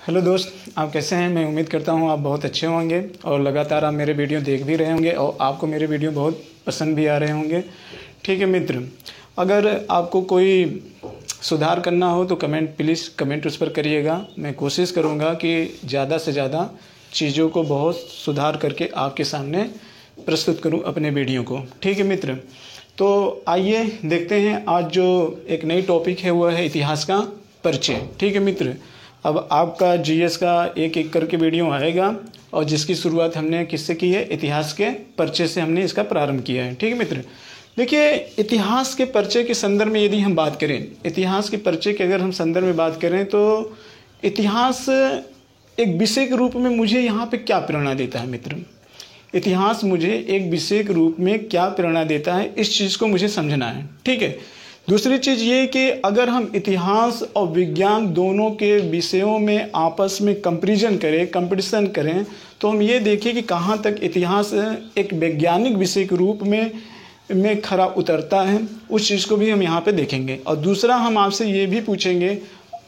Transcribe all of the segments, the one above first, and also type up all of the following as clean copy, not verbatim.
Hello दोस्त, आप कैसे हैं। मैं उम्मीद करता हूं आप बहुत अच्छे होंगे और लगातार आप मेरे वीडियो देख भी रहे होंगे और आपको मेरे वीडियो बहुत पसंद भी आ रहे होंगे। ठीक है मित्र, अगर आपको कोई सुधार करना हो तो प्लीज़ कमेंट उस पर करिएगा। मैं कोशिश करूंगा कि ज़्यादा से ज़्यादा चीज़ों को बहुत सुधार करके आपके सामने प्रस्तुत करूं अपने वीडियो को। ठीक है मित्र, तो आइए देखते हैं आज जो एक नई टॉपिक है वह है इतिहास का परिचय। ठीक है मित्र, अब आपका जीएस का एक एक करके वीडियो आएगा और जिसकी शुरुआत हमने किससे की है, इतिहास के परिचय से हमने इसका प्रारंभ किया है। ठीक है मित्र, देखिए इतिहास के परिचय के संदर्भ में यदि हम बात करें, इतिहास के परिचय के अगर हम संदर्भ में बात करें तो इतिहास एक विषय के रूप में मुझे यहाँ पे क्या प्रेरणा देता है मित्र, इतिहास मुझे एक विषय के रूप में क्या प्रेरणा देता है, इस चीज़ को मुझे समझना है। ठीक है, दूसरी चीज़ ये कि अगर हम इतिहास और विज्ञान दोनों के विषयों में आपस में कंपटीशन करें तो हम ये देखें कि कहाँ तक इतिहास एक वैज्ञानिक विषय के रूप में खरा उतरता है, उस चीज़ को भी हम यहाँ पे देखेंगे। और दूसरा हम आपसे ये भी पूछेंगे,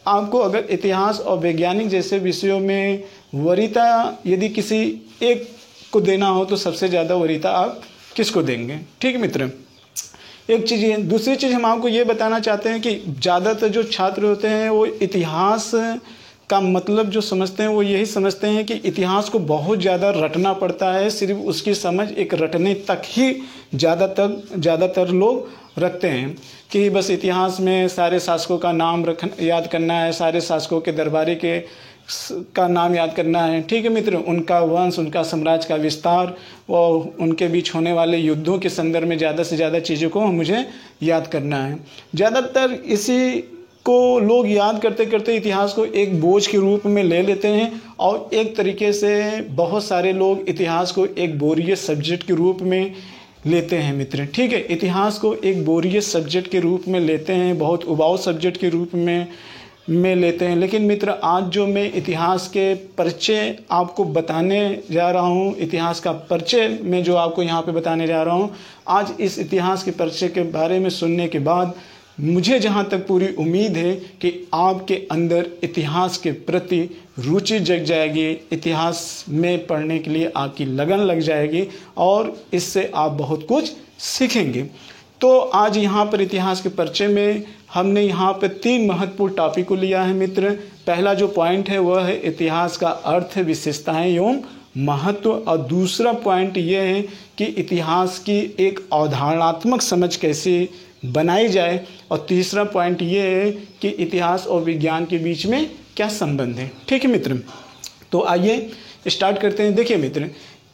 आपको अगर इतिहास और वैज्ञानिक जैसे विषयों में वरीयता यदि किसी एक को देना हो तो सबसे ज़्यादा वरीयता आप किसको देंगे। ठीक है मित्र, एक चीज़ ये। दूसरी चीज़ हम आपको ये बताना चाहते हैं कि ज़्यादातर जो छात्र होते हैं वो इतिहास का मतलब जो समझते हैं वो यही समझते हैं कि इतिहास को बहुत ज़्यादा रटना पड़ता है, सिर्फ उसकी समझ एक रटने तक ही ज़्यादातर लोग रखते हैं कि बस इतिहास में सारे शासकों का नाम याद करना है, सारे शासकों के दरबारी का नाम याद करना है। ठीक है मित्र, उनका वंश, उनका साम्राज्य का विस्तार और उनके बीच होने वाले युद्धों के संदर्भ में ज़्यादा से ज़्यादा चीज़ों को मुझे याद करना है। ज़्यादातर इसी को लोग याद करते करते इतिहास को एक बोझ के रूप में ले लेते हैं और एक तरीके से बहुत सारे लोग इतिहास को एक बोरियत सब्जेक्ट के रूप में लेते हैं मित्र। ठीक है, इतिहास को एक बोरियत सब्जेक्ट के रूप में लेते हैं, बहुत उबाऊ सब्जेक्ट के रूप में लेते हैं। लेकिन मित्र, आज जो मैं इतिहास के परिचय आपको बताने जा रहा हूँ, इतिहास का परिचय मैं जो आपको यहाँ पे बताने जा रहा हूँ, आज इस इतिहास के परिचय के बारे में सुनने के बाद मुझे जहाँ तक पूरी उम्मीद है कि आपके अंदर इतिहास के प्रति रुचि जग जाएगी, इतिहास में पढ़ने के लिए आपकी लगन लग जाएगी और इससे आप बहुत कुछ सीखेंगे। तो आज यहाँ पर इतिहास के परिचय में हमने यहाँ पर 3 महत्वपूर्ण टॉपिक को लिया है मित्र। पहला जो पॉइंट है वह है इतिहास का अर्थ, विशेषताएं एवं महत्व, और दूसरा पॉइंट ये है कि इतिहास की एक अवधारणात्मक समझ कैसे बनाई जाए, और तीसरा पॉइंट ये है कि इतिहास और विज्ञान के बीच में क्या संबंध है। ठीक है मित्र, तो आइए स्टार्ट करते हैं। देखिए मित्र,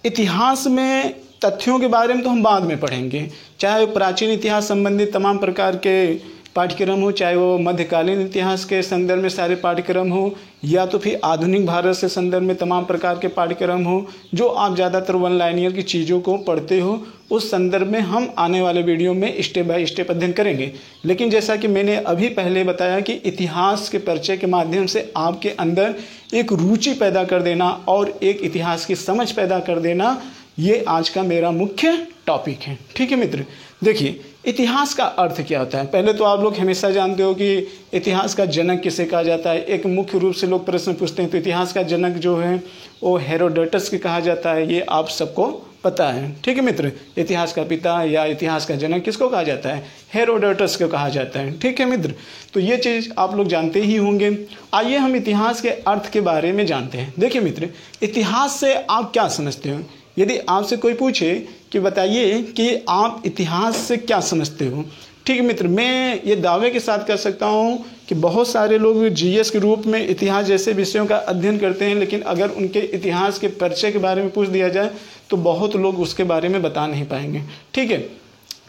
इतिहास में तथ्यों के बारे में तो हम बाद में पढ़ेंगे, चाहे प्राचीन इतिहास संबंधित तमाम प्रकार के पाठ्यक्रम हो, चाहे वो मध्यकालीन इतिहास के संदर्भ में सारे पाठ्यक्रम हो, या तो फिर आधुनिक भारत से संदर्भ में तमाम प्रकार के पाठ्यक्रम हो, जो आप ज़्यादातर वन लाइनियर की चीज़ों को पढ़ते हो, उस संदर्भ में हम आने वाले वीडियो में स्टेप बाय स्टेप अध्ययन करेंगे। लेकिन जैसा कि मैंने अभी पहले बताया कि इतिहास के परिचय के माध्यम से आपके अंदर एक रुचि पैदा कर देना और एक इतिहास की समझ पैदा कर देना, ये आज का मेरा मुख्य टॉपिक है। ठीक है मित्र, देखिए इतिहास का अर्थ क्या होता है। पहले तो आप लोग हमेशा जानते हो कि इतिहास का जनक किसे कहा जाता है। एक मुख्य रूप से लोग प्रश्न पूछते हैं तो इतिहास का जनक जो है वो हेरोडोटस के कहा जाता है, ये आप सबको पता है। ठीक है मित्र, इतिहास का पिता या इतिहास का जनक किसको कहा जाता है, हेरोडोटस को कहा जाता है। ठीक है मित्र, तो ये चीज़ आप लोग जानते ही होंगे। आइए हम इतिहास के अर्थ के बारे में जानते हैं। देखिए मित्र, इतिहास से आप क्या समझते हो। यदि आपसे कोई पूछे कि बताइए कि आप इतिहास से क्या समझते हो, ठीक है मित्र, मैं ये दावे के साथ कह सकता हूँ कि बहुत सारे लोग जीएस के रूप में इतिहास जैसे विषयों का अध्ययन करते हैं, लेकिन अगर उनके इतिहास के परिचय के बारे में पूछ दिया जाए तो बहुत लोग उसके बारे में बता नहीं पाएंगे। ठीक है,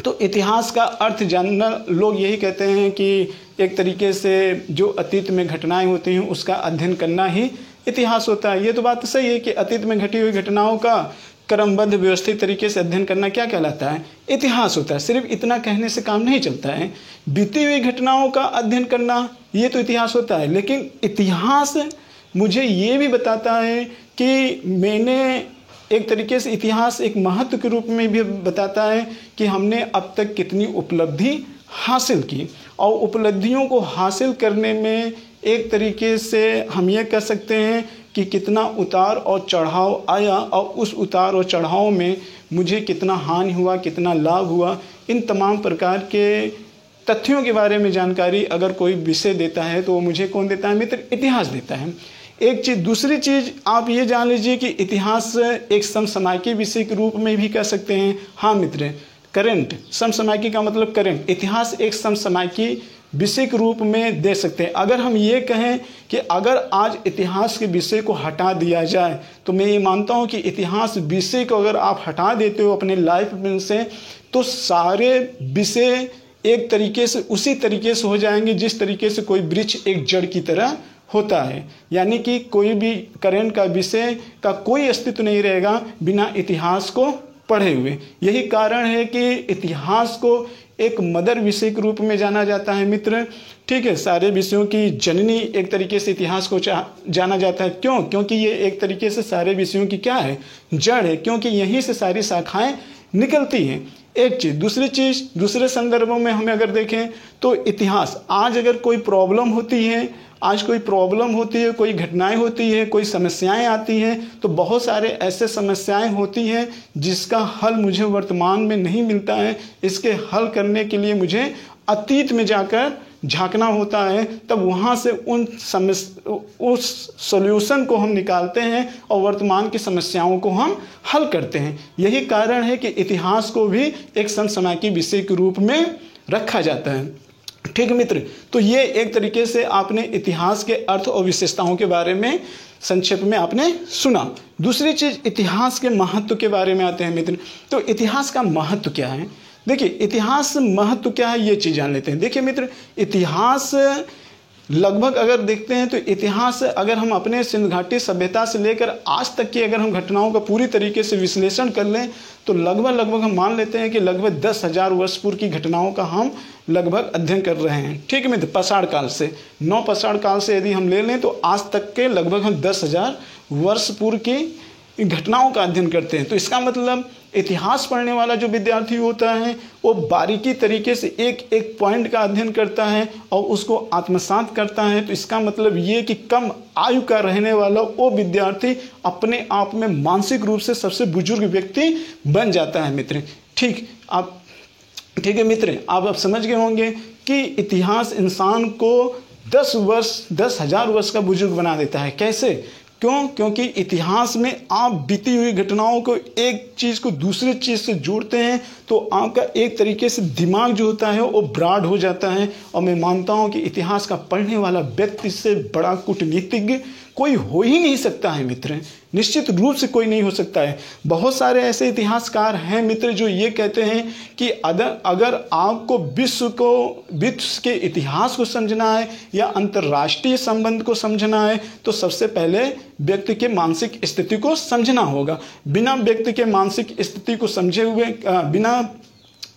तो इतिहास का अर्थ जानना, लोग यही कहते हैं कि एक तरीके से जो अतीत में घटनाएं होती हैं उसका अध्ययन करना ही इतिहास होता है। ये तो बात सही है कि अतीत में घटी हुई घटनाओं का क्रमबद्ध व्यवस्थित तरीके से अध्ययन करना क्या कहलाता है, इतिहास होता है। सिर्फ इतना कहने से काम नहीं चलता है, बीती हुई घटनाओं का अध्ययन करना ये तो इतिहास होता है। लेकिन इतिहास मुझे ये भी बताता है कि मैंने एक तरीके से इतिहास एक महत्व के रूप में भी बताता है कि हमने अब तक कितनी उपलब्धि हासिल की और उपलब्धियों को हासिल करने में एक तरीके से हम ये कह सकते हैं कि कितना उतार और चढ़ाव आया और उस उतार और चढ़ाव में मुझे कितना हानि हुआ, कितना लाभ हुआ, इन तमाम प्रकार के तथ्यों के बारे में जानकारी अगर कोई विषय देता है तो वो मुझे कौन देता है मित्र? इतिहास देता है। एक चीज़। दूसरी चीज़ आप ये जान लीजिए कि इतिहास एक समसामयिकी विषय के रूप में भी कह सकते हैं। हाँ मित्र, करंट, समसामयिकी का मतलब करंट, इतिहास एक समसामयिकी विषय के रूप में दे सकते हैं। अगर हम ये कहें कि अगर आज इतिहास के विषय को हटा दिया जाए तो मैं ये मानता हूँ कि इतिहास विषय को अगर आप हटा देते हो अपने लाइफ में से तो सारे विषय एक तरीके से उसी तरीके से हो जाएंगे जिस तरीके से कोई वृक्ष एक जड़ की तरह होता है। यानी कि कोई भी करंट का विषय का कोई अस्तित्व नहीं रहेगा बिना इतिहास को पढ़े हुए। यही कारण है कि इतिहास को एक मदर विषय के रूप में जाना जाता है मित्र। ठीक है, सारे विषयों की जननी एक तरीके से इतिहास को जाना जाता है। क्यों? क्योंकि ये एक तरीके से सारे विषयों की क्या है? जड़ है, क्योंकि यहीं से सारी शाखाएं निकलती हैं। एक चीज़। दूसरी चीज़, दूसरे संदर्भों में हमें अगर देखें तो इतिहास, आज अगर कोई प्रॉब्लम होती है, कोई घटनाएं होती है, कोई समस्याएं आती हैं, तो बहुत सारे ऐसे समस्याएं होती हैं जिसका हल मुझे वर्तमान में नहीं मिलता है। इसके हल करने के लिए मुझे अतीत में जाकर झांकना होता है, तब वहाँ से उस सॉल्यूशन को हम निकालते हैं और वर्तमान की समस्याओं को हम हल करते हैं। यही कारण है कि इतिहास को भी एक समसामयिकी विषय के रूप में रखा जाता है। ठीक मित्र, तो ये एक तरीके से आपने इतिहास के अर्थ और विशेषताओं के बारे में संक्षेप में आपने सुना। दूसरी चीज़, इतिहास के महत्व के बारे में आते हैं मित्र। तो इतिहास का महत्व क्या है? देखिए, इतिहास महत्व क्या है ये चीज़ जान लेते हैं। देखिए मित्र, इतिहास लगभग अगर देखते हैं तो इतिहास अगर हम अपने सिंधु घाटी सभ्यता से लेकर आज तक की अगर हम घटनाओं का पूरी तरीके से विश्लेषण कर लें तो लगभग हम मान लेते हैं कि लगभग 10,000 वर्ष पूर्व की घटनाओं का हम लगभग अध्ययन कर रहे हैं। ठीक है मित्र, पाषाण काल से, नवपाषाण काल से यदि हम ले लें तो आज तक के लगभग हम 10,000 वर्ष पूर्व की घटनाओं का अध्ययन करते हैं। तो इसका मतलब इतिहास पढ़ने वाला जो विद्यार्थी होता है वो बारीकी तरीके से एक एक पॉइंट का अध्ययन करता है और उसको आत्मसात करता है। तो इसका मतलब ये कि कम आयु का रहने वाला वो विद्यार्थी अपने आप में मानसिक रूप से सबसे बुजुर्ग व्यक्ति बन जाता है मित्र। ठीक है मित्र, आप अब समझ गए होंगे कि इतिहास इंसान को 10,000 वर्ष का बुजुर्ग बना देता है। कैसे? क्यों? क्योंकि इतिहास में आप बीती हुई घटनाओं को एक चीज़ को दूसरे चीज़ से जोड़ते हैं तो आपका एक तरीके से दिमाग जो होता है वो ब्रॉड हो जाता है। और मैं मानता हूँ कि इतिहास का पढ़ने वाला व्यक्ति से बड़ा कूटनीतिज्ञ कोई हो ही नहीं सकता है मित्र, निश्चित रूप से कोई नहीं हो सकता है। बहुत सारे ऐसे इतिहासकार हैं मित्र जो ये कहते हैं कि अगर आपको विश्व के इतिहास को समझना है या अंतर्राष्ट्रीय संबंध को समझना है तो सबसे पहले व्यक्ति के मानसिक स्थिति को समझना होगा। बिना व्यक्ति के मानसिक स्थिति को समझे हुए, बिना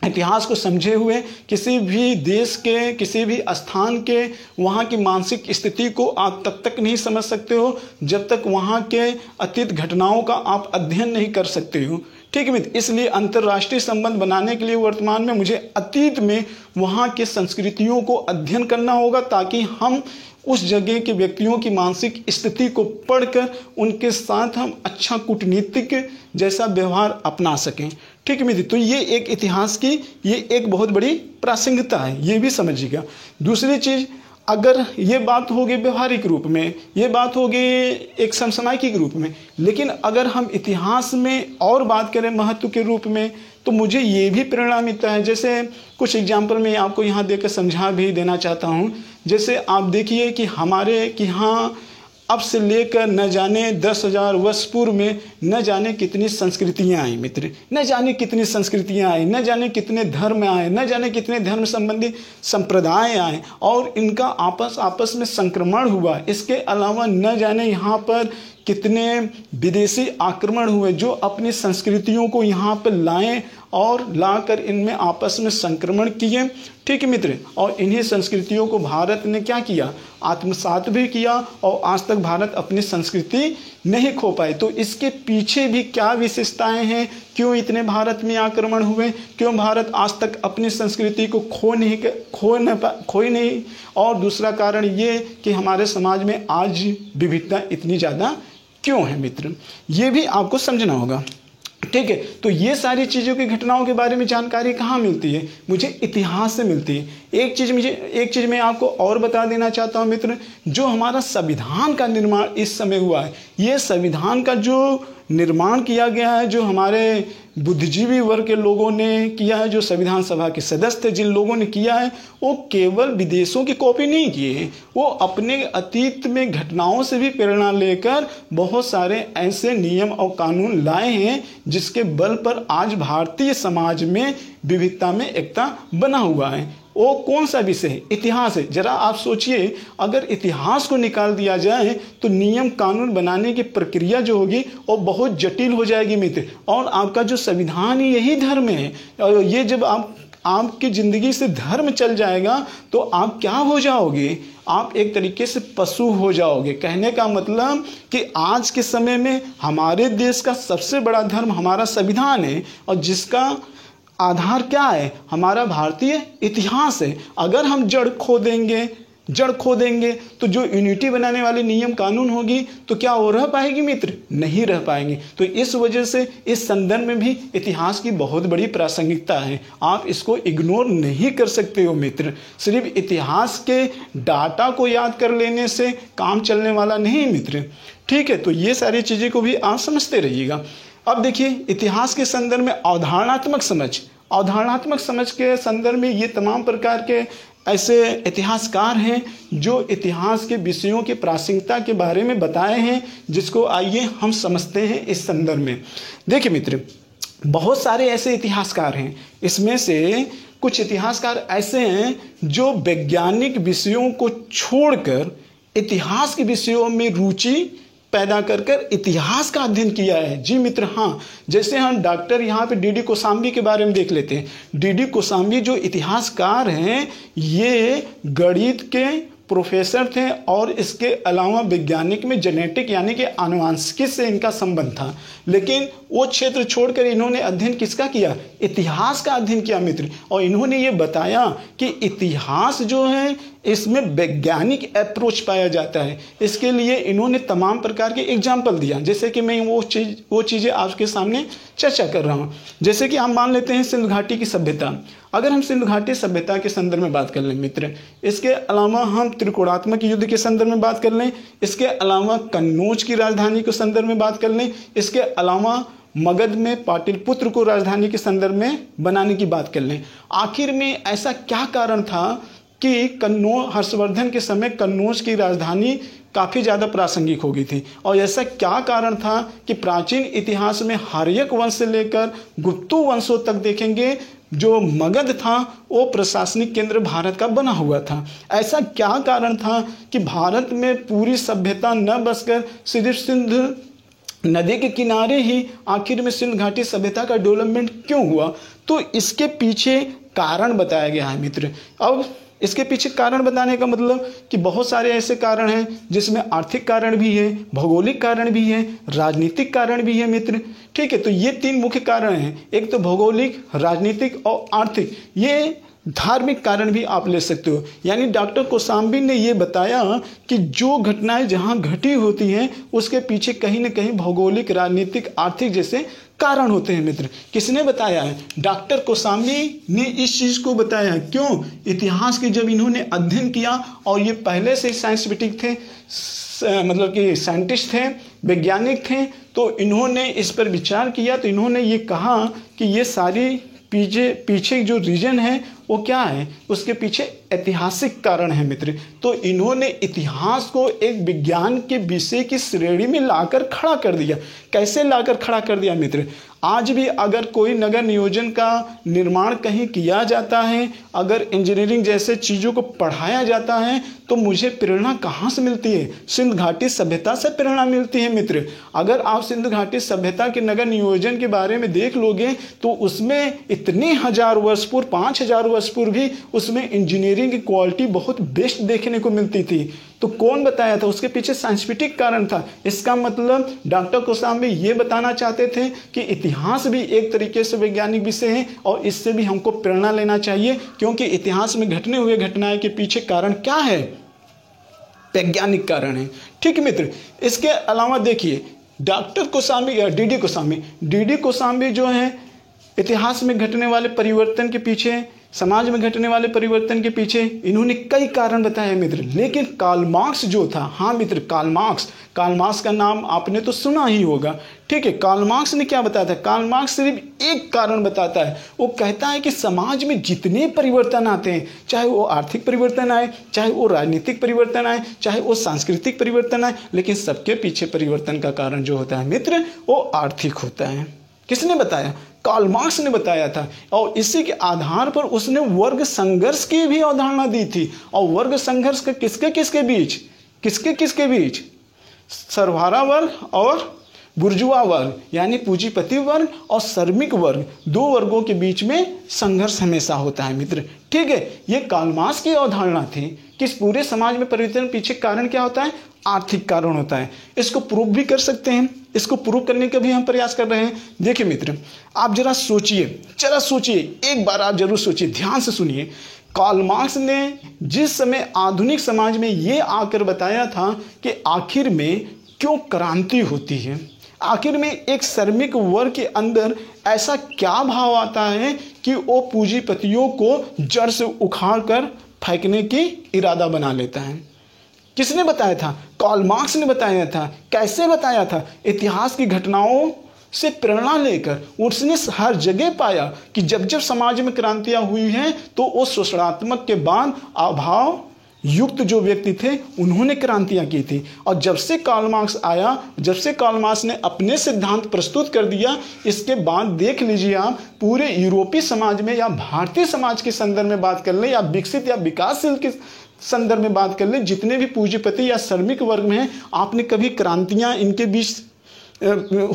इतिहास को समझे हुए किसी भी देश के, किसी भी स्थान के वहाँ की मानसिक स्थिति को आप तब तक नहीं समझ सकते हो जब तक वहाँ के अतीत घटनाओं का आप अध्ययन नहीं कर सकते हो। ठीक है मित्र, इसलिए अंतर्राष्ट्रीय संबंध बनाने के लिए वर्तमान में मुझे अतीत में वहाँ के संस्कृतियों को अध्ययन करना होगा ताकि हम उस जगह के व्यक्तियों की मानसिक स्थिति को पढ़कर उनके साथ हम अच्छा कूटनीतिक जैसा व्यवहार अपना सकें। ठीक है मित्र, तो ये एक इतिहास की ये एक बहुत बड़ी प्रासंगिकता है, ये भी समझिएगा। दूसरी चीज़, अगर ये बात होगी व्यवहारिक रूप में, ये बात होगी एक समसामयिकी के रूप में, लेकिन अगर हम इतिहास में और बात करें महत्व के रूप में तो मुझे ये भी प्रेरणा मिलता है। जैसे कुछ एग्जाम्पल मैं आपको यहाँ देकर समझा भी देना चाहता हूँ। जैसे आप देखिए कि हमारे यहाँ अब से लेकर न जाने 10,000 वर्ष पूर्व में न जाने कितनी संस्कृतियाँ आई मित्र, न जाने कितनी संस्कृतियाँ आई, न जाने कितने धर्म आए, न जाने कितने धर्म संबंधी संप्रदाय आए और इनका आपस में संक्रमण हुआ। इसके अलावा न जाने यहाँ पर कितने विदेशी आक्रमण हुए जो अपनी संस्कृतियों को यहाँ पर लाएं और लाकर इनमें आपस में संक्रमण किए। ठीक है मित्र, और इन्हीं संस्कृतियों को भारत ने क्या किया, आत्मसात भी किया, और आज तक भारत अपनी संस्कृति नहीं खो पाए। तो इसके पीछे भी क्या विशेषताएं हैं, क्यों इतने भारत में आक्रमण हुए, क्यों भारत आज तक अपनी संस्कृति को खोई नहीं। और दूसरा कारण ये कि हमारे समाज में आज विविधता इतनी ज़्यादा क्यों है मित्र, ये भी आपको समझना होगा। ठीक है, तो ये सारी चीज़ों की घटनाओं के बारे में जानकारी कहाँ मिलती है, मुझे इतिहास से मिलती है। एक चीज़ मैं आपको और बता देना चाहता हूँ मित्र, जो हमारा संविधान का निर्माण इस समय हुआ है, ये संविधान का जो निर्माण किया गया है, जो हमारे बुद्धिजीवी वर्ग के लोगों ने किया है, जो संविधान सभा के सदस्य थे जिन लोगों ने किया है, वो केवल विदेशों की कॉपी नहीं किए हैं, वो अपने अतीत में घटनाओं से भी प्रेरणा लेकर बहुत सारे ऐसे नियम और कानून लाए हैं जिसके बल पर आज भारतीय समाज में विविधता में एकता बना हुआ है। वो कौन सा विषय है, इतिहास है। जरा आप सोचिए, अगर इतिहास को निकाल दिया जाए तो नियम कानून बनाने की प्रक्रिया जो होगी वो बहुत जटिल हो जाएगी मित्र। और आपका जो संविधान ही यही धर्म है, और ये जब आपकी ज़िंदगी से धर्म चल जाएगा तो आप क्या हो जाओगे, आप एक तरीके से पशु हो जाओगे। कहने का मतलब कि आज के समय में हमारे देश का सबसे बड़ा धर्म हमारा संविधान है, और जिसका आधार क्या है, हमारा भारतीय इतिहास है। अगर हम जड़ खो देंगे तो जो यूनिटी बनाने वाले नियम कानून होगी तो क्या वो रह पाएगी मित्र, नहीं रह पाएंगे। तो इस वजह से इस संदर्भ में भी इतिहास की बहुत बड़ी प्रासंगिकता है, आप इसको इग्नोर नहीं कर सकते हो मित्र। सिर्फ इतिहास के डाटा को याद कर लेने से काम चलने वाला नहीं मित्र। ठीक है, तो ये सारी चीज़ें को भी आप समझते रहिएगा। अब देखिए, इतिहास के संदर्भ में अवधारणात्मक समझ के संदर्भ में ये तमाम प्रकार के ऐसे इतिहासकार हैं जो इतिहास के विषयों की प्रासंगिकता के बारे में बताए हैं, जिसको आइए हम समझते हैं इस संदर्भ में। देखिए मित्र, बहुत सारे ऐसे इतिहासकार हैं, इसमें से कुछ इतिहासकार ऐसे हैं जो वैज्ञानिक विषयों को छोड़कर इतिहास के विषयों में रुचि पैदा कर इतिहास का अध्ययन किया है। जी मित्र, हाँ, जैसे हम डॉक्टर यहाँ पे डी.डी. कोसाम्बी के बारे में देख लेते हैं। डी.डी. कोसाम्बी जो इतिहासकार हैं, ये गणित के प्रोफेसर थे और इसके अलावा वैज्ञानिक में जेनेटिक यानी कि आनुवांशिकी से इनका संबंध था। लेकिन वो क्षेत्र छोड़कर इन्होंने अध्ययन किसका किया, इतिहास का अध्ययन किया मित्र। और इन्होंने ये बताया कि इतिहास जो है इसमें वैज्ञानिक अप्रोच पाया जाता है। इसके लिए इन्होंने तमाम प्रकार के एग्जाम्पल दिया, जैसे कि मैं वो चीज़ें आपके सामने चर्चा कर रहा हूँ। जैसे कि हम मान लेते हैं सिंधु घाटी की सभ्यता। अगर हम सिंधु घाटी सभ्यता के संदर्भ में बात कर लें मित्र, इसके अलावा हम त्रिकोणात्मक युद्ध के संदर्भ में बात कर लें, इसके अलावा कन्नौज की राजधानी के संदर्भ में बात कर लें, इसके अलावा मगध में पाटलिपुत्र को राजधानी के संदर्भ में बनाने की बात कर लें, आखिर में ऐसा क्या कारण था कि हर्षवर्धन के समय कन्नौज की राजधानी काफ़ी ज़्यादा प्रासंगिक हो गई थी। और ऐसा क्या कारण था कि प्राचीन इतिहास में हर्यक वंश से लेकर गुप्तु वंशों तक देखेंगे, जो मगध था वो प्रशासनिक केंद्र भारत का बना हुआ था। ऐसा क्या कारण था कि भारत में पूरी सभ्यता न बसकर सिर्फ सिंधु नदी के किनारे ही आखिर में सिंधु घाटी सभ्यता का डेवलपमेंट क्यों हुआ? तो इसके पीछे कारण बताया गया है मित्र। अब इसके पीछे कारण बताने का मतलब कि बहुत सारे ऐसे कारण हैं जिसमें आर्थिक कारण भी है, भौगोलिक कारण भी है, राजनीतिक कारण भी है मित्र। ठीक है, तो ये तीन मुख्य कारण हैं, एक तो भौगोलिक, राजनीतिक और आर्थिक। ये धार्मिक कारण भी आप ले सकते हो। यानी डॉक्टर कोसाम्बी ने ये बताया कि जो घटनाएं जहां घटी होती हैं उसके पीछे कहीं ना कहीं भौगोलिक, राजनीतिक, आर्थिक जैसे कारण होते हैं मित्र। किसने बताया है? डॉक्टर कोसाम्बी ने इस चीज़ को बताया। क्यों? इतिहास के जब इन्होंने अध्ययन किया और ये पहले से साइंटिफिक थे, मतलब कि साइंटिस्ट थे, वैज्ञानिक थे, तो इन्होंने इस पर विचार किया। तो इन्होंने ये कहा कि ये सारी पीछे जो रीजन है वो क्या है, उसके पीछे ऐतिहासिक कारण है मित्र। तो इन्होंने इतिहास को एक विज्ञान के विषय की श्रेणी में लाकर खड़ा कर दिया। कैसे लाकर खड़ा कर दिया मित्र? आज भी अगर कोई नगर नियोजन का निर्माण कहीं किया जाता है, अगर इंजीनियरिंग जैसे चीज़ों को पढ़ाया जाता है, तो मुझे प्रेरणा कहाँ से मिलती है? सिंध घाटी सभ्यता से प्रेरणा मिलती है मित्र। अगर आप सिंध घाटी सभ्यता के नगर नियोजन के बारे में देख लोगे तो उसमें इतने 1000 वर्ष पूर्व, 5000 वर्ष पूर्व भी उसमें इंजीनियरिंग की क्वालिटी बहुत बेस्ट देखने को मिलती थी। तो कौन बताया था? उसके पीछे सांस्कृतिक कारण था। इसका मतलब डॉक्टर कौशाम्बी ये बताना चाहते थे कि इतिहास भी एक तरीके से वैज्ञानिक विषय है और इससे भी हमको प्रेरणा लेना चाहिए, क्योंकि इतिहास में घटने हुए घटनाएं के पीछे कारण क्या है? वैज्ञानिक कारण है। ठीक है मित्र, इसके अलावा देखिए डॉक्टर कौशाम्बी या डी कौशाम्बी जो है इतिहास में घटने वाले परिवर्तन के पीछे, समाज में घटने वाले परिवर्तन के पीछे इन्होंने कई कारण बताए मित्र। लेकिन कार्ल मार्क्स जो था, हाँ मित्र, कार्ल मार्क्स का नाम आपने तो सुना ही होगा। ठीक है, कार्ल मार्क्स ने क्या बताया था? कार्ल मार्क्स सिर्फ एक कारण बताता है। वो कहता है कि समाज में जितने परिवर्तन आते हैं, चाहे वो आर्थिक परिवर्तन आए, चाहे वो राजनीतिक परिवर्तन आए, चाहे वो सांस्कृतिक परिवर्तन आए, लेकिन सबके पीछे परिवर्तन का कारण जो होता है मित्र, वो आर्थिक होता है। किसने बताया? कार्ल मार्क्स ने बताया था। और इसी के आधार पर उसने वर्ग संघर्ष की भी अवधारणा दी थी। और वर्ग संघर्ष का किसके बीच? सर्वहारा वर्ग और बुर्जुआ वर्ग, यानी पूंजीपति वर्ग और श्रमिक वर्ग, दो वर्गों के बीच में संघर्ष हमेशा होता है मित्र। ठीक है, ये कार्ल मार्क्स की अवधारणा थी कि इस पूरे समाज में परिवर्तन पीछे कारण क्या होता है? आर्थिक कारण होता है। इसको प्रूव भी कर सकते हैं, इसको प्रूव करने का भी हम प्रयास कर रहे हैं। देखिए मित्र, आप जरा सोचिए, एक बार आप जरूर सोचिए, ध्यान से सुनिए। कार्ल मार्क्स ने जिस समय आधुनिक समाज में ये आकर बताया था कि आखिर में क्यों क्रांति होती है, आखिर में एक श्रमिक वर्ग के अंदर ऐसा क्या भाव आता है कि वो पूंजीपतियों को जड़ से उखाड़ कर फेंकने की इरादा बना लेता है। किसने बताया था? कार्ल मार्क्स ने बताया था। कैसे बताया था? इतिहास की घटनाओं से प्रेरणा लेकर उसने हर जगह पाया कि जब जब समाज में क्रांतियां हुई हैं तो वो शोषणात्मक के बाद अभाव युक्त जो व्यक्ति थे उन्होंने क्रांतियां की थी। और जब से कार्ल मार्क्स आया, जब से कार्ल मार्क्स ने अपने सिद्धांत प्रस्तुत कर दिया, इसके बाद देख लीजिए आप पूरे यूरोपीय समाज में या भारतीय समाज के संदर्भ में बात कर लें या विकसित या विकासशील के संदर्भ में बात कर लें, जितने भी पूंजीपति या श्रमिक वर्ग में हैं, आपने कभी क्रांतियां इनके बीच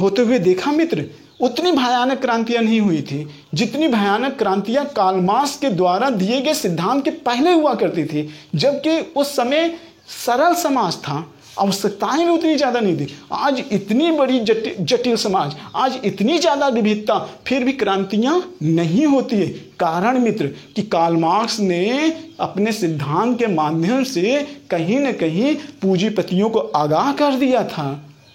होते हुए देखा मित्र? उतनी भयानक क्रांतियां नहीं हुई थी जितनी भयानक क्रांतियां कार्ल मार्क्स के द्वारा दिए गए सिद्धांत के पहले हुआ करती थी, जबकि उस समय सरल समाज था, आवश्यकताएं भी उतनी ज़्यादा नहीं थी। आज इतनी बड़ी जटिल समाज, आज इतनी ज़्यादा विविधता, फिर भी क्रांतियां नहीं होती है। कारण मित्र कि कार्ल मार्क्स ने अपने सिद्धांत के माध्यम से कहीं न कहीं पूंजीपतियों को आगाह कर दिया था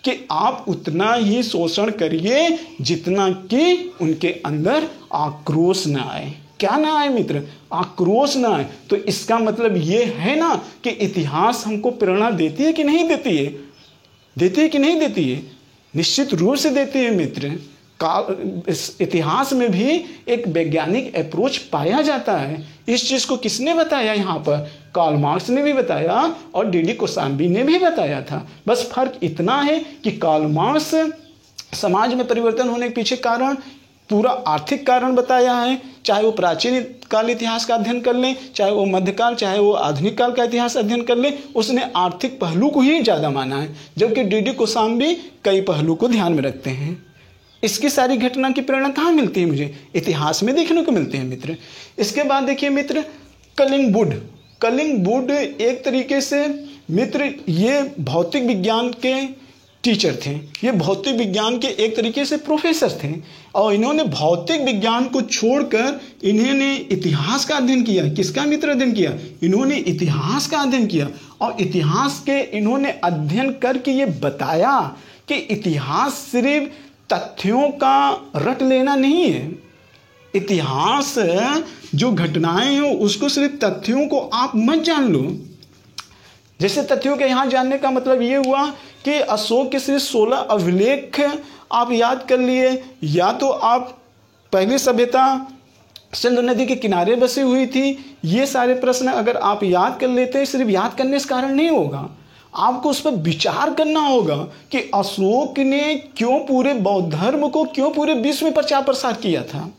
कि आप उतना ही शोषण करिए जितना कि उनके अंदर आक्रोश न आए। क्या ना आए मित्र? आक्रोश ना आए। तो इसका मतलब ये है ना कि इतिहास हमको प्रेरणा देती है कि नहीं देती है? देती है कि नहीं देती है? निश्चित रूप से देती है मित्र। इस इतिहास में भी एक वैज्ञानिक अप्रोच पाया जाता है। इस चीज़ को किसने बताया? यहाँ पर कार्ल मार्क्स ने भी बताया और डी कौशाम्बी ने भी बताया था। बस फर्क इतना है कि कार्ल मार्क्स समाज में परिवर्तन होने के पीछे कारण पूरा आर्थिक कारण बताया है, चाहे वो प्राचीन काल इतिहास का अध्ययन कर लें, चाहे वो मध्यकाल, चाहे वो आधुनिक काल का इतिहास अध्ययन कर लें, उसने आर्थिक पहलू को ही ज़्यादा माना है, जबकि डी कौशाम्बी कई पहलू को ध्यान में रखते हैं। इसकी सारी घटना की प्रेरणा कहाँ मिलती है? मुझे इतिहास में देखने को मिलते हैं मित्र। इसके बाद देखिए मित्र, कलिंगवुड एक तरीके से मित्र ये भौतिक विज्ञान के टीचर थे, ये भौतिक विज्ञान के एक तरीके से प्रोफेसर थे और इन्होंने भौतिक विज्ञान को छोड़कर इन्होंने इतिहास का अध्ययन किया। किसका मित्र अध्ययन किया? इन्होंने इतिहास का अध्ययन किया और इतिहास के इन्होंने अध्ययन करके ये बताया कि इतिहास सिर्फ तथ्यों का रट लेना नहीं है। इतिहास जो घटनाएं हैं उसको सिर्फ तथ्यों को आप मत जान लो। जैसे तथ्यों के यहाँ जानने का मतलब ये हुआ कि अशोक के सिर्फ 16 अभिलेख आप याद कर लिए, या तो आप पहली सभ्यता सिंधु नदी के किनारे बसी हुई थी। ये सारे प्रश्न अगर आप याद कर लेते हैं, सिर्फ याद करने से कारण नहीं होगा, आपको उस पर विचार करना होगा कि अशोक ने क्यों पूरे बौद्ध धर्म को, क्यों पूरे विश्व में प्रचार प्रसार किया था।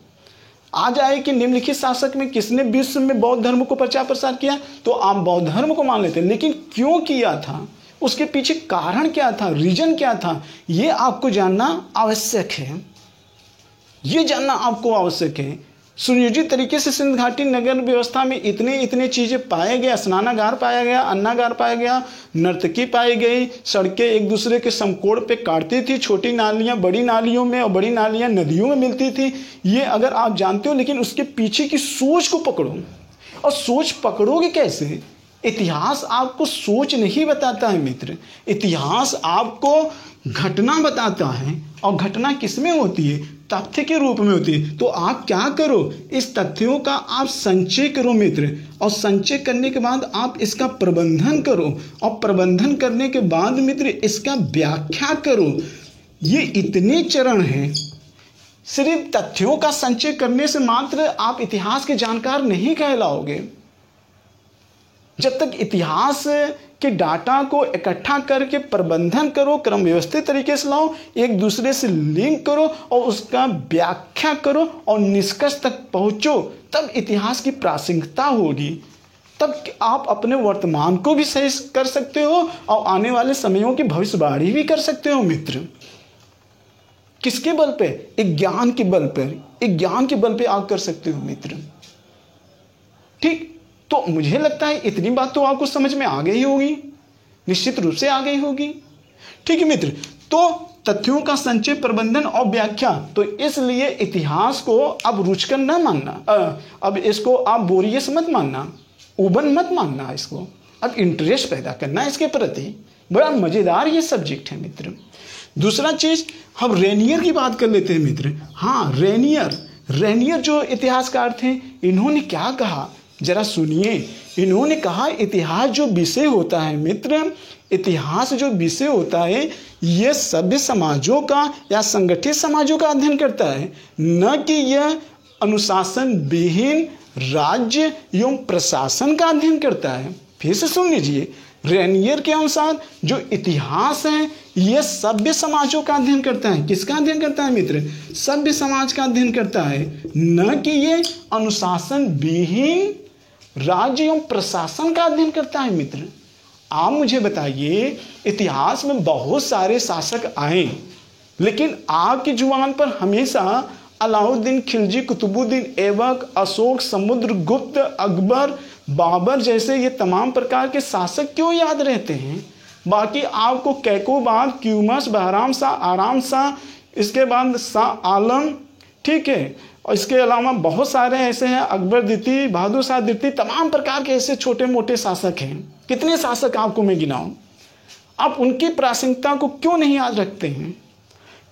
आ जाए कि निम्नलिखित शासक में किसने विश्व में बौद्ध धर्म को प्रचार प्रसार किया, तो आप बौद्ध धर्म को मान लेते हैं, लेकिन क्यों किया था, उसके पीछे कारण क्या था, रीजन क्या था, ये आपको जानना आवश्यक है। ये जानना आपको आवश्यक है। सुनियोजित तरीके से सिंध घाटी नगर व्यवस्था में इतने चीज़ें पाए गए। स्नानागार पाया गया, अन्नागार पाया गया, नर्तकी पाई गई, सड़कें एक दूसरे के समकोण पे काटती थी, छोटी नालियाँ बड़ी नालियों में और बड़ी नालियाँ नदियों में मिलती थी। ये अगर आप जानते हो, लेकिन उसके पीछे की सोच को पकड़ो। और सोच पकड़ोगे कैसे? इतिहास आपको सोच नहीं बताता है मित्र, इतिहास आपको घटना बताता है। और घटना किसमें होती है? तथ्य के रूप में होती है। तो आप क्या करो, इस तथ्यों का आप संचय करो मित्र, और संचय करने के बाद आप इसका प्रबंधन करो, और प्रबंधन करने के बाद मित्र इसका व्याख्या करो। ये इतने चरण हैं। सिर्फ तथ्यों का संचय करने से मात्र आप इतिहास के जानकार नहीं कहलाओगे। जब तक इतिहास के डाटा को इकट्ठा करके प्रबंधन करो, क्रम व्यवस्थित तरीके से लाओ, एक दूसरे से लिंक करो और उसका व्याख्या करो और निष्कर्ष तक पहुंचो, तब इतिहास की प्रासंगिकता होगी। तब आप अपने वर्तमान को भी सही कर सकते हो और आने वाले समयों की भविष्यवाणी भी कर सकते हो मित्र। किसके बल पे? एक ज्ञान के बल पर, एक ज्ञान के बल पे आप कर सकते हो मित्र। ठीक, तो मुझे लगता है इतनी बात तो आपको समझ में आ गई होगी, निश्चित रूप से आ गई होगी। ठीक है मित्र, तो तथ्यों का संचय, प्रबंधन और व्याख्या, तो इसलिए इतिहास को अब रुचकर न मानना, अब इसको आप बोरियत मत मानना, उबन मत मानना, इसको अब इंटरेस्ट पैदा करना इसके प्रति। बड़ा मजेदार ये सब्जेक्ट है मित्र। दूसरा चीज, हम रेनियर की बात कर लेते हैं मित्र। हाँ, रेनियर जो इतिहासकार थे, इन्होंने क्या कहा जरा सुनिए। इन्होंने कहा इतिहास जो विषय होता है मित्र, इतिहास जो विषय होता है, यह सभ्य समाजों का या संगठित समाजों का अध्ययन करता है, न कि यह अनुशासन विहीन राज्य एवं प्रशासन का अध्ययन करता है। फिर से सुन लीजिए, रेनियर के अनुसार जो इतिहास है यह सभ्य समाजों का अध्ययन करता है। किसका अध्ययन करता है मित्र? सभ्य समाज का अध्ययन करता है, न कि ये अनुशासन विहीन राज्य एवं प्रशासन का अध्ययन करता है मित्र। आप मुझे बताइए, इतिहास में बहुत सारे शासक आए, लेकिन आपकी जुबान पर हमेशा अलाउद्दीन खिलजी, कुतुबुद्दीन ऐबक, अशोक, समुद्रगुप्त, अकबर, बाबर जैसे ये तमाम प्रकार के शासक क्यों याद रहते हैं? बाकी आपको कैकोबाद, क्यूमस, बहराम शाह, आराम शाह, इसके बाद शाह आलम, ठीक है, और इसके अलावा बहुत सारे ऐसे हैं, अकबर द्वितीय, बहादुर शाह द्वितीय, तमाम प्रकार के ऐसे छोटे मोटे शासक हैं। कितने शासक आपको मैं गिनाऊं? आप उनकी प्रासंगिकता को क्यों नहीं याद रखते हैं?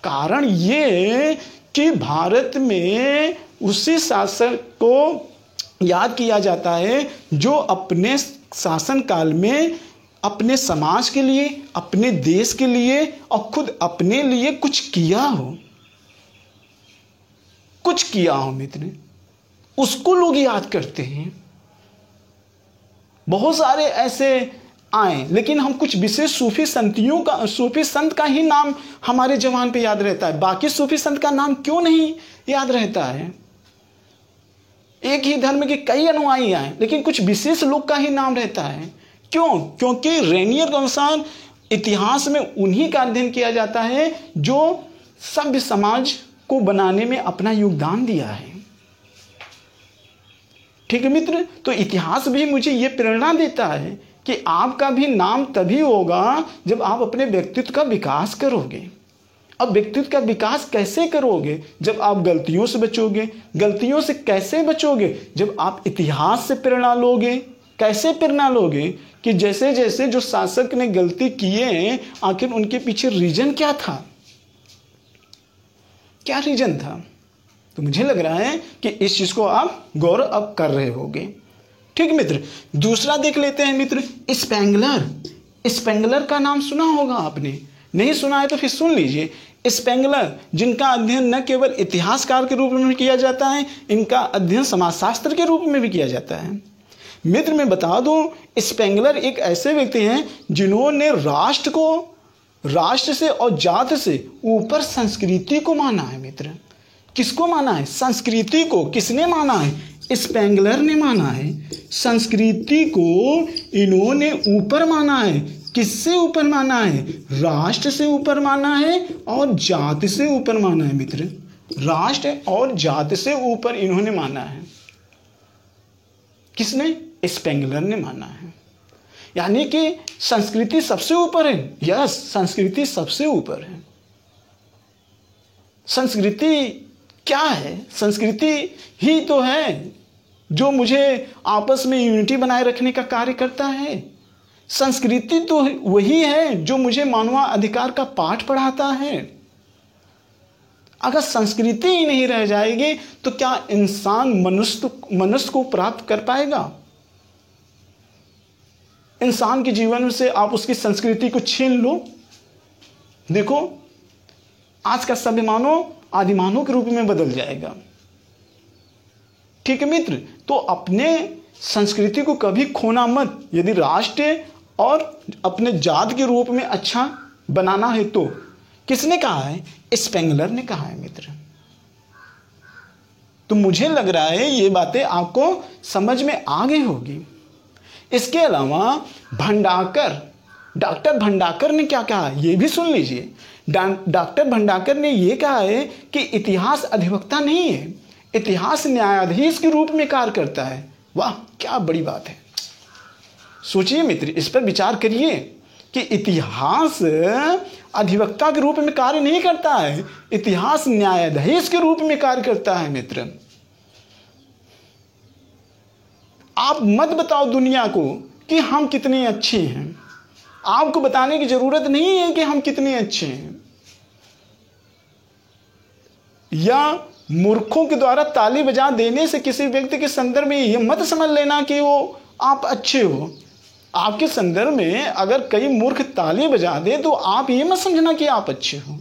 कारण ये कि भारत में उसी शासक को याद किया जाता है जो अपने शासन काल में अपने समाज के लिए, अपने देश के लिए और खुद अपने लिए कुछ किया हो, कुछ किया हो मित्र, उसको लोग याद करते हैं। बहुत सारे ऐसे आए, लेकिन हम कुछ विशेष सूफी संत का ही नाम हमारे जवान पे याद रहता है, बाकी सूफी संत का नाम क्यों नहीं याद रहता है? एक ही धर्म के कई अनुयायी आए, लेकिन कुछ विशेष लोग का ही नाम रहता है। क्यों? क्योंकि रेनियर के अनुसार इतिहास में उन्हीं का अध्ययन किया जाता है जो सभ्य समाज को बनाने में अपना योगदान दिया है। ठीक है मित्र, तो इतिहास भी मुझे यह प्रेरणा देता है कि आपका भी नाम तभी होगा जब आप अपने व्यक्तित्व का विकास करोगे। अब व्यक्तित्व का विकास कैसे करोगे? जब आप गलतियों से बचोगे। गलतियों से कैसे बचोगे? जब आप इतिहास से प्रेरणा लोगे। कैसे प्रेरणा लोगे? कि जैसे जैसे जो शासक ने गलती किए, आखिर उनके पीछे रीजन क्या था, क्या रीजन था? तो मुझे लग रहा है कि इस चीज को आप गौर अब कर रहे होगे। ठीक मित्र, दूसरा देख लेते हैं मित्र, स्पेंगलर। स्पेंगलर का नाम सुना होगा आपने। नहीं सुना है तो फिर सुन लीजिए। स्पेंगलर, जिनका अध्ययन न केवल इतिहासकार के रूप में किया जाता है, इनका अध्ययन समाजशास्त्र के रूप में भी किया जाता है। मित्र मैं बता दूं, स्पेंगलर एक ऐसे व्यक्ति हैं जिन्होंने राष्ट्र से और जात से ऊपर संस्कृति को माना है। मित्र किसको माना है? संस्कृति को। किसने माना है? स्पेंगलर ने माना है। संस्कृति को इन्होंने ऊपर माना है। किससे ऊपर माना है? राष्ट्र से ऊपर माना है और जात से ऊपर माना है। मित्र राष्ट्र और जात से ऊपर इन्होंने माना है। किसने? स्पेंगलर ने माना है। यानी कि संस्कृति सबसे ऊपर है। यस, संस्कृति सबसे ऊपर है। संस्कृति क्या है? संस्कृति ही तो है जो मुझे आपस में यूनिटी बनाए रखने का कार्य करता है। संस्कृति तो वही है जो मुझे मानवाधिकार का पाठ पढ़ाता है। अगर संस्कृति ही नहीं रह जाएगी तो क्या इंसान मनुष्य को प्राप्त कर पाएगा? इंसान के जीवन से आप उसकी संस्कृति को छीन लो। देखो आज का सभ्य मानव आदिमानव के रूप में बदल जाएगा। ठीक है मित्र, तो अपने संस्कृति को कभी खोना मत। यदि राष्ट्र और अपने जात के रूप में अच्छा बनाना है तो किसने कहा है? स्पेंगलर ने कहा है। मित्र तो मुझे लग रहा है ये बातें आपको समझ में आ गई होगी। इसके अलावा डॉक्टर भंडाकर ने क्या कहा ये भी सुन लीजिए। डॉक्टर भंडाकर ने यह कहा है कि इतिहास अधिवक्ता नहीं है, इतिहास न्यायाधीश के रूप में कार्य करता है। वाह, क्या बड़ी बात है। सोचिए मित्र, इस पर विचार करिए कि इतिहास अधिवक्ता के रूप में कार्य नहीं करता है, इतिहास न्यायाधीश के रूप में कार्य करता है। मित्र आप मत बताओ दुनिया को कि हम कितने अच्छे हैं। आपको बताने की जरूरत नहीं है कि हम कितने अच्छे हैं, या मूर्खों के द्वारा ताली बजा देने से किसी व्यक्ति के संदर्भ में यह मत समझ लेना कि वो आप अच्छे हो। आपके संदर्भ में अगर कई मूर्ख ताली बजा दे तो आप ये मत समझना कि आप अच्छे हो।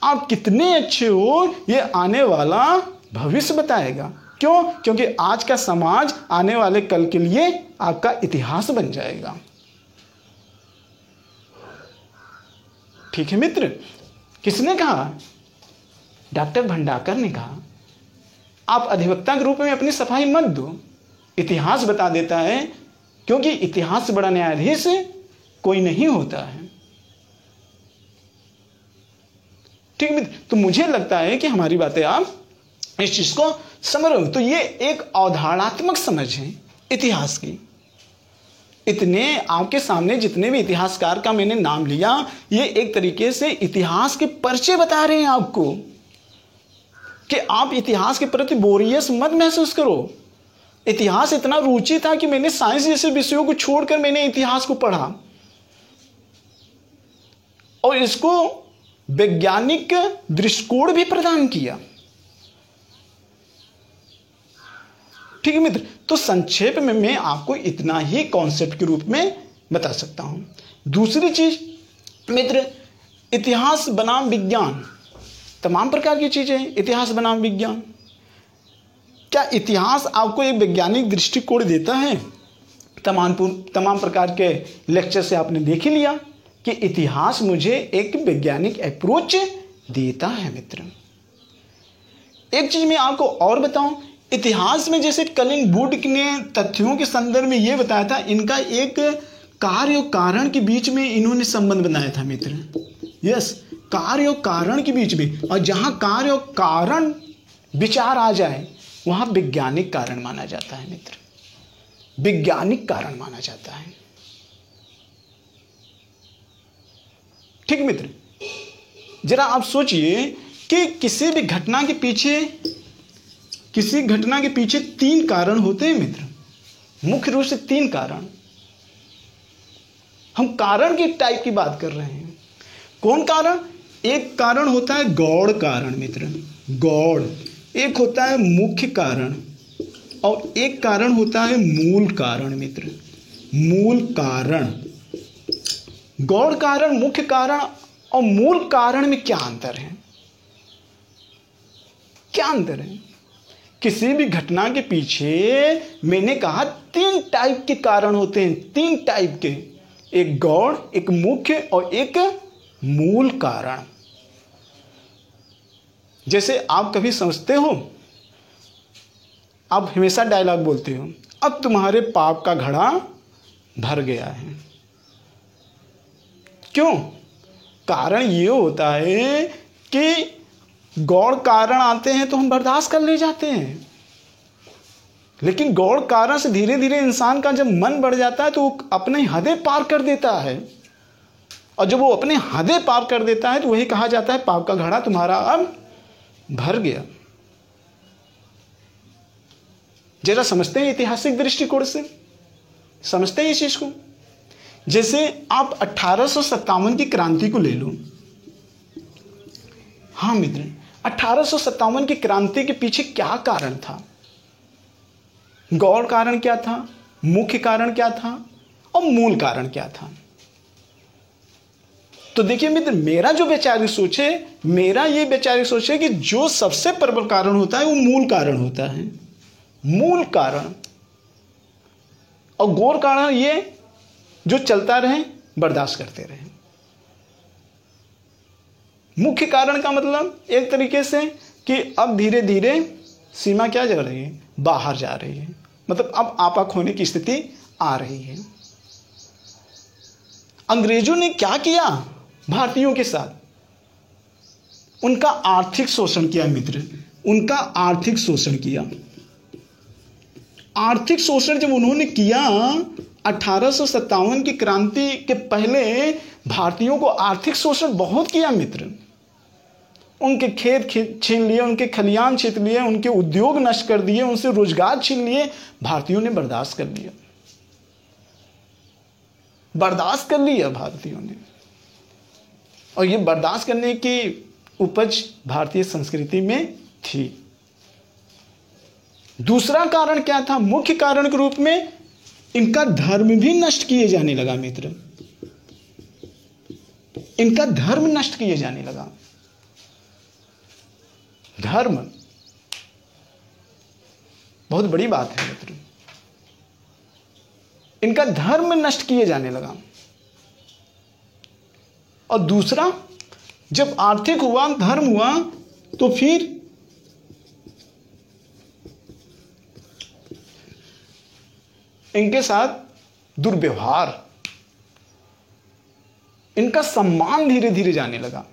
आप कितने अच्छे हो ये आने वाला भविष्य बताएगा। क्यों? क्योंकि आज का समाज आने वाले कल के लिए आपका इतिहास बन जाएगा। ठीक है मित्र, किसने कहा? डॉक्टर भंडाकर ने कहा आप अधिवक्ता के रूप में अपनी सफाई मत दो, इतिहास बता देता है, क्योंकि इतिहास से बड़ा न्यायाधीश कोई नहीं होता है। ठीक है मित्र, तो मुझे लगता है कि हमारी बातें आप इस चीज को समझ रहे हो। तो ये एक अवधारणात्मक समझ है इतिहास की। इतने आपके सामने जितने भी इतिहासकार का मैंने नाम लिया, ये एक तरीके से इतिहास के परिचय बता रहे हैं आपको कि आप इतिहास के प्रति बोरियत मत महसूस करो। इतिहास इतना रुचि था कि मैंने साइंस जैसे विषयों को छोड़कर मैंने इतिहास को पढ़ा और इसको वैज्ञानिक दृष्टिकोण भी प्रदान किया। ठीक है मित्र, तो संक्षेप में मैं आपको इतना ही कॉन्सेप्ट के रूप में बता सकता हूं। दूसरी चीज मित्र, इतिहास बनाम विज्ञान, तमाम प्रकार की चीजें हैं। इतिहास बनाम विज्ञान, क्या इतिहास आपको एक वैज्ञानिक दृष्टिकोण देता है? तमाम प्रकार के लेक्चर से आपने देख ही लिया कि इतिहास मुझे एक वैज्ञानिक अप्रोच देता है। मित्र एक चीज मैं आपको और बताऊं, इतिहास में जैसे कलिंग ने तथ्यों के संदर्भ में यह बताया था, इनका एक कार्य और कारण के बीच में इन्होंने संबंध बनाया था। मित्र यस, कार्य और कारण के बीच में, और जहां कार्य और कारण विचार आ जाए वहां वैज्ञानिक कारण माना जाता है। मित्र वैज्ञानिक कारण माना जाता है। ठीक मित्र, जरा आप सोचिए कि किसी घटना के पीछे 3 कारण होते हैं। मित्र मुख्य रूप से 3 कारण। हम कारण की टाइप की बात कर रहे हैं। कौन कारण? एक कारण होता है गौड़ कारण। मित्र गौड़, एक होता है मुख्य कारण और एक कारण होता है मूल कारण। मित्र मूल कारण, गौण कारण, मुख्य कारण और मूल कारण में क्या अंतर है? क्या अंतर है? किसी भी घटना के पीछे मैंने कहा 3 टाइप के कारण होते हैं, 3 टाइप के, एक गौण, एक मुख्य और एक मूल कारण। जैसे आप कभी समझते हो, आप हमेशा डायलॉग बोलते हो, अब तुम्हारे पाप का घड़ा भर गया है। क्यों? कारण ये होता है कि गौण कारण आते हैं तो हम बर्दाश्त कर ले जाते हैं, लेकिन गौण कारण से धीरे धीरे इंसान का जब मन बढ़ जाता है तो वो अपने हदें पार कर देता है, और जब वो अपने हदें पार कर देता है तो वही कहा जाता है पाप का घड़ा तुम्हारा अब भर गया। जरा समझते हैं ऐतिहासिक दृष्टिकोण से, समझते हैं इस चीज को। जैसे आप 1857 की क्रांति को ले लो। हाँ मित्र, 1857 की क्रांति के पीछे क्या कारण था? गौण कारण क्या था, मुख्य कारण क्या था और मूल कारण क्या था? तो देखिए मित्र, मेरा जो वैचारिक सोच है, मेरा ये वैचारिक सोच है कि जो सबसे प्रबल कारण होता है वो मूल कारण होता है, मूल कारण। और गौण कारण ये जो चलता रहे, बर्दाश्त करते रहे। मुख्य कारण का मतलब एक तरीके से कि अब धीरे धीरे सीमा क्या जा रही है, बाहर जा रही है, मतलब अब आपा खोने की स्थिति आ रही है। अंग्रेजों ने क्या किया भारतीयों के साथ? उनका आर्थिक शोषण किया मित्र, उनका आर्थिक शोषण किया। आर्थिक शोषण जब उन्होंने किया 1857 की क्रांति के पहले, भारतीयों को आर्थिक शोषण बहुत किया मित्र। उनके खेत छीन लिए, उनके खलियान छीन लिए, उनके उद्योग नष्ट कर दिए, उनसे रोजगार छीन लिए। भारतीयों ने बर्दाश्त कर लिया, बर्दाश्त कर लिया भारतीयों ने। और ये बर्दाश्त करने की उपज भारतीय संस्कृति में थी। दूसरा कारण क्या था? मुख्य कारण के रूप में इनका धर्म भी नष्ट किए जाने लगा मित्र, इनका धर्म नष्ट किए जाने लगा। धर्म बहुत बड़ी बात है मित्र, इनका धर्म नष्ट किए जाने लगा। और दूसरा, जब आर्थिक हुआ, धर्म हुआ, तो फिर इनके साथ दुर्व्यवहार, इनका सम्मान धीरे धीरे जाने लगा।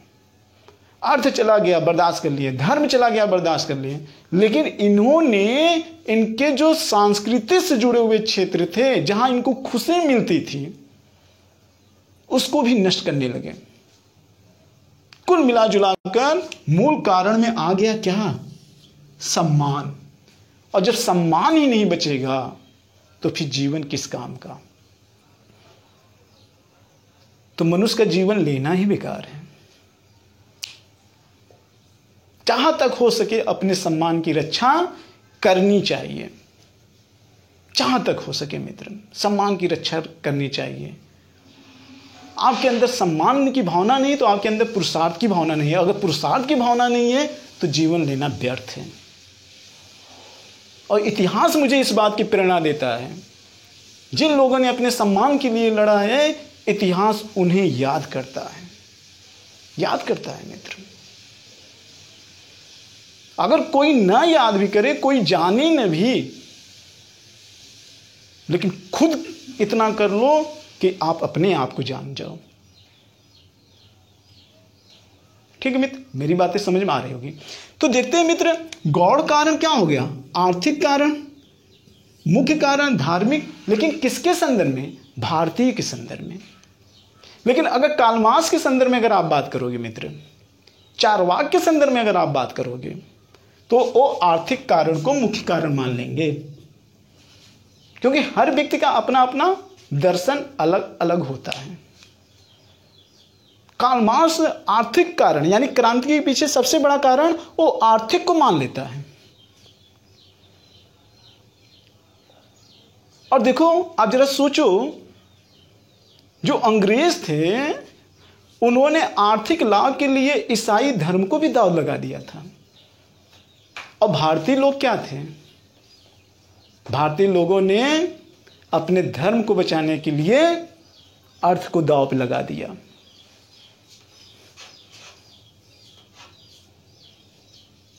अर्थ चला गया, बर्दाश्त कर लिए, धर्म चला गया, बर्दाश्त कर लिए, लेकिन इन्होंने इनके जो संस्कृति से जुड़े हुए क्षेत्र थे, जहां इनको खुशी मिलती थी, उसको भी नष्ट करने लगे। कुल मिला जुलाकर मूल कारण में आ गया क्या? सम्मान। और जब सम्मान ही नहीं बचेगा तो फिर जीवन किस काम का? तो मनुष्य का जीवन लेना ही बेकार है। जहां तक हो सके अपने सम्मान की रक्षा करनी चाहिए, जहां तक हो सके मित्र, सम्मान की रक्षा करनी चाहिए। आपके अंदर सम्मान की भावना नहीं तो आपके अंदर पुरुषार्थ की भावना नहीं है। अगर पुरुषार्थ की भावना नहीं है तो जीवन लेना व्यर्थ है। और इतिहास मुझे इस बात की प्रेरणा देता है, जिन लोगों ने अपने सम्मान के लिए लड़ा है, इतिहास उन्हें याद करता है, याद करता है मित्र। अगर कोई ना याद भी करे, कोई जाने न भी, लेकिन खुद इतना कर लो कि आप अपने आप को जान जाओ। ठीक है मित्र, मेरी बातें समझ में आ रही होगी। तो देखते हैं मित्र, गौण कारण क्या हो गया? आर्थिक कारण, मुख्य कारण धार्मिक, लेकिन किसके संदर्भ में? भारतीय के संदर्भ में। लेकिन अगर कालमास के संदर्भ में अगर आप बात करोगे मित्र, चारवाक के संदर्भ में अगर आप बात करोगे, तो वो आर्थिक कारण को मुख्य कारण मान लेंगे, क्योंकि हर व्यक्ति का अपना अपना दर्शन अलग अलग होता है। कार्ल मार्क्स आर्थिक कारण यानी क्रांति के पीछे सबसे बड़ा कारण वो आर्थिक को मान लेता है। और देखो आप जरा सोचो जो अंग्रेज थे उन्होंने आर्थिक लाभ के लिए ईसाई धर्म को भी दांव लगा दिया था। और भारतीय लोग क्या थे? भारतीय लोगों ने अपने धर्म को बचाने के लिए अर्थ को दांव पे लगा दिया।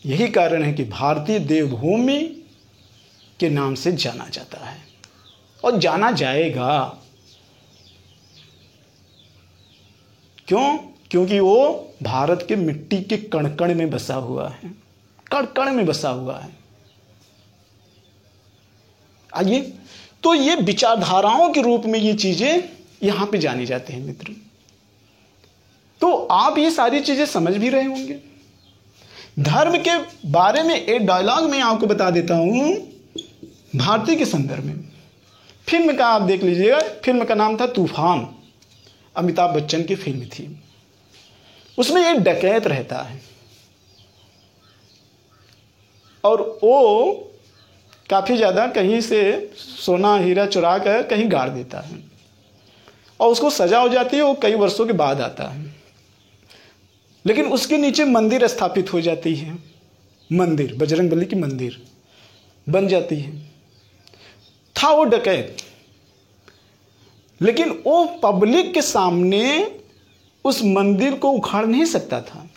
यही कारण है कि भारतीय देवभूमि के नाम से जाना जाता है और जाना जाएगा। क्यों? क्योंकि वो भारत के मिट्टी के कण कण में बसा हुआ है, कण कण में बसा हुआ है। आइए, तो ये विचारधाराओं के रूप में ये चीजें यहां पे जानी जाती हैं मित्र। तो आप ये सारी चीजें समझ भी रहे होंगे। धर्म के बारे में एक डायलॉग मैं आपको बता देता हूं भारतीय के संदर्भ में। फिल्म का आप देख लीजिएगा, फिल्म का नाम था तूफान, अमिताभ बच्चन की फिल्म थी। उसमें एक डकैत रहता है और वो काफी ज्यादा कहीं से सोना हीरा चुरा कर कहीं गाड़ देता है और उसको सजा हो जाती है। वो कई वर्षों के बाद आता है, लेकिन उसके नीचे मंदिर स्थापित हो जाती है। मंदिर, बजरंगबली की मंदिर बन जाती है। था वो डकैत, लेकिन वो पब्लिक के सामने उस मंदिर को उखाड़ नहीं सकता था।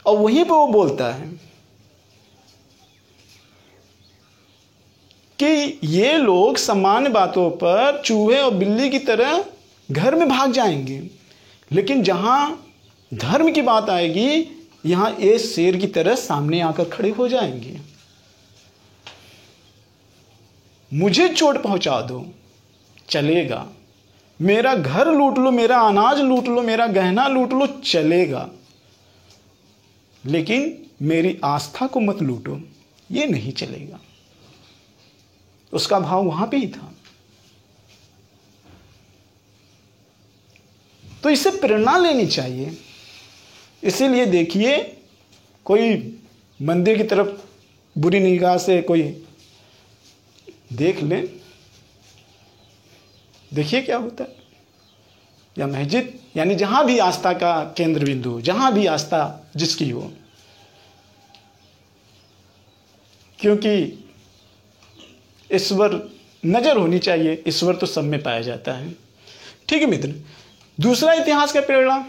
और वहीं पर वो बोलता है कि ये लोग सामान्य बातों पर चूहे और बिल्ली की तरह घर में भाग जाएंगे, लेकिन जहां धर्म की बात आएगी यहां ये शेर की तरह सामने आकर खड़े हो जाएंगे। मुझे चोट पहुंचा दो चलेगा, मेरा घर लूट लो, मेरा अनाज लूट लो, मेरा गहना लूट लो, चलेगा, लेकिन मेरी आस्था को मत लूटो, ये नहीं चलेगा। उसका भाव वहां पे ही था। तो इससे प्रेरणा लेनी चाहिए। इसीलिए देखिए, कोई मंदिर की तरफ बुरी निगाह से कोई देख ले, देखिए क्या होता है। या मस्जिद, यानी जहां भी आस्था का केंद्र बिंदु, जहां भी आस्था जिसकी हो, क्योंकि ईश्वर नजर होनी चाहिए। ईश्वर तो सब में पाया जाता है। ठीक है मित्र, दूसरा इतिहास का प्रेरणा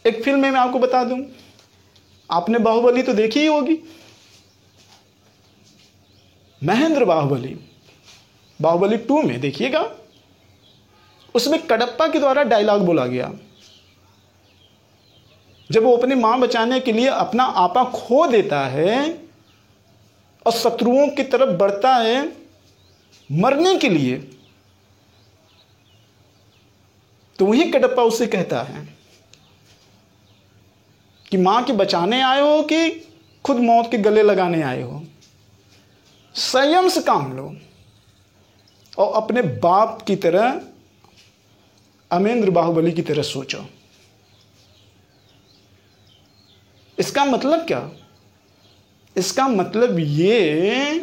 एक फिल्म में मैं आपको बता दूं। आपने बाहुबली तो देखी ही होगी, महेंद्र बाहुबली, बाहुबली 2 में देखिएगा, उसमें कडप्पा के द्वारा डायलॉग बोला गया। जब वो अपनी मां बचाने के लिए अपना आपा खो देता है और शत्रुओं की तरफ बढ़ता है मरने के लिए, तो वही कडप्पा उससे कहता है कि मां के बचाने आए हो कि खुद मौत के गले लगाने आए हो। संयम से काम लो और अपने बाप की तरह, अमरेंद्र बाहुबली की तरह सोचो। इसका मतलब क्या? इसका मतलब ये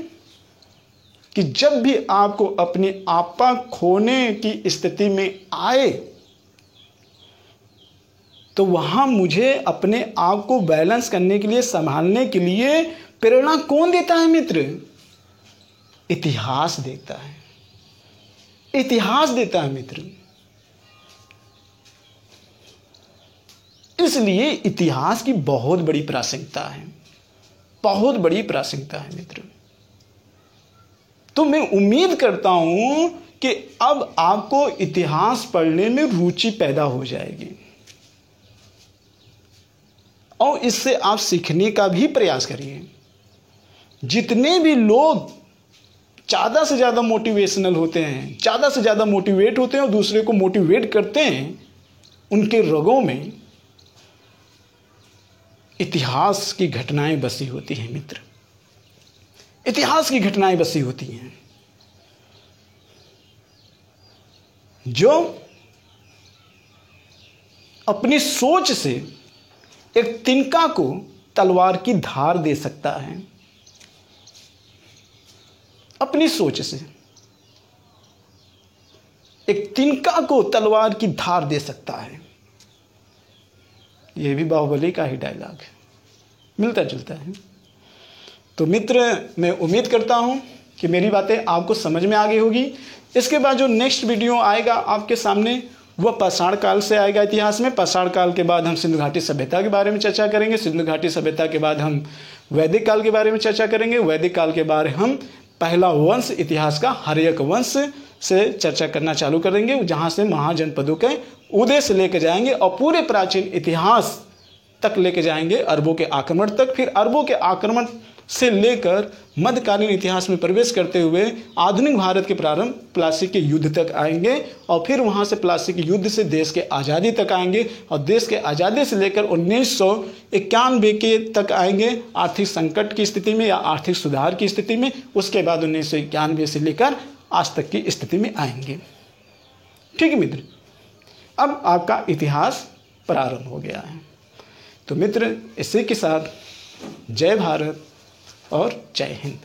कि जब भी आपको अपनी आपा खोने की स्थिति में आए, तो वहां मुझे अपने आप को बैलेंस करने के लिए, संभालने के लिए प्रेरणा कौन देता है मित्र? इतिहास देता है। इतिहास देता है मित्र। इसलिए इतिहास की बहुत बड़ी प्रासंगिकता है, बहुत बड़ी प्रासंगिकता है मित्र। तो मैं उम्मीद करता हूं कि अब आपको इतिहास पढ़ने में रुचि पैदा हो जाएगी और इससे आप सीखने का भी प्रयास करिए। जितने भी लोग ज़्यादा से ज़्यादा मोटिवेशनल होते हैं, ज़्यादा से ज़्यादा मोटिवेट होते हैं और दूसरे को मोटिवेट करते हैं, उनके रगों में इतिहास की घटनाएं बसी होती हैं मित्र। इतिहास की घटनाएं बसी होती हैं जो अपनी सोच से एक तिनका को तलवार की धार दे सकता है। अपनी सोच से एक तिनका को तलवार की धार दे सकता है। यह भी बाहुबली का ही डायलॉग है, मिलता जुलता है। तो मित्र, मैं उम्मीद करता हूं कि मेरी बातें आपको समझ में आ गई होगी। इसके बाद जो नेक्स्ट वीडियो आएगा आपके सामने, वह पाषाण काल से आएगा इतिहास में। पाषाण काल के बाद हम सिंधु घाटी सभ्यता के बारे में चर्चा करेंगे। सिंधु घाटी सभ्यता के बाद हम वैदिक काल के बारे में चर्चा करेंगे। वैदिक काल के बाद हम पहला वंश इतिहास का हर्यक वंश से चर्चा करना चालू करेंगे, जहाँ से महाजनपदों के उदय से लेकर जाएंगे और पूरे प्राचीन इतिहास तक लेके जाएंगे, अरबों के आक्रमण तक। फिर अरबों के आक्रमण से लेकर मध्यकालीन इतिहास में प्रवेश करते हुए आधुनिक भारत के प्रारंभ प्लासी के युद्ध तक आएंगे और फिर वहां से प्लासी के युद्ध से देश के आज़ादी तक आएंगे और देश के आज़ादी से लेकर 1991 के तक आएंगे आर्थिक संकट की स्थिति में या आर्थिक सुधार की स्थिति में। उसके बाद 1991 से लेकर आज तक की स्थिति में आएंगे। ठीक है मित्र, अब आपका इतिहास प्रारंभ हो गया है। तो मित्र, इसी के साथ जय भारत और जय हिंद।